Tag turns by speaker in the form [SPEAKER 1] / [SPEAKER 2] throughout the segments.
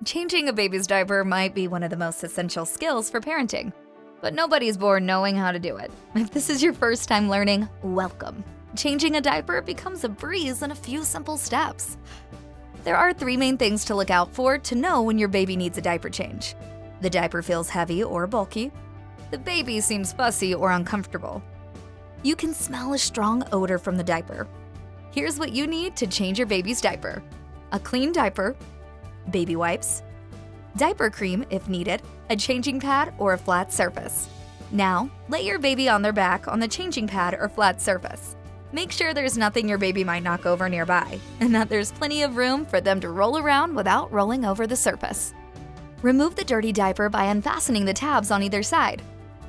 [SPEAKER 1] Changing a baby's diaper might be one of the most essential skills for parenting, but nobody's born knowing how to do it. If this is your first time learning, welcome. Changing a diaper becomes a breeze in a few simple steps. There are 3 main things to look out for to know when your baby needs a diaper change. The diaper feels heavy or bulky. The baby seems fussy or uncomfortable. You can smell a strong odor from the diaper. Here's what you need to change your baby's diaper: a clean diaper, baby wipes, diaper cream if needed, a changing pad, or a flat surface. Now, lay your baby on their back on the changing pad or flat surface. Make sure there's nothing your baby might knock over nearby, and that there's plenty of room for them to roll around without rolling over the surface. Remove the dirty diaper by unfastening the tabs on either side.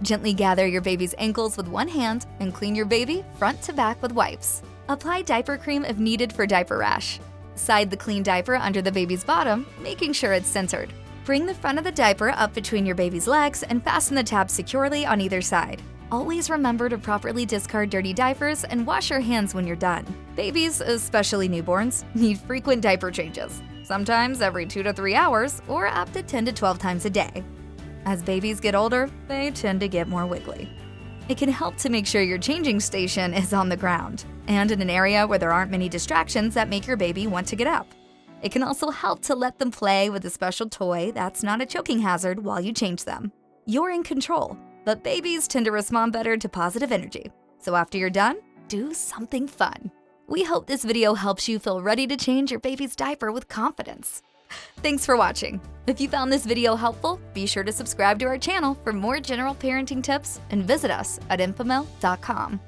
[SPEAKER 1] Gently gather your baby's ankles with one hand and clean your baby front to back with wipes. Apply diaper cream if needed for diaper rash. Side the clean diaper under the baby's bottom, making sure it's centered. Bring the front of the diaper up between your baby's legs and fasten the tabs securely on either side. Always remember to properly discard dirty diapers and wash your hands when you're done. Babies, especially newborns, need frequent diaper changes, sometimes every 2 to 3 hours or up to 10 to 12 times a day. As babies get older, they tend to get more wiggly. It can help to make sure your changing station is on the ground and in an area where there aren't many distractions that make your baby want to get up. It can also help to let them play with a special toy that's not a choking hazard while you change them. You're in control, but babies tend to respond better to positive energy. So after you're done, do something fun. We hope this video helps you feel ready to change your baby's diaper with confidence. Thanks for watching. If you found this video helpful, be sure to subscribe to our channel for more general parenting tips and visit us at Enfamil.com.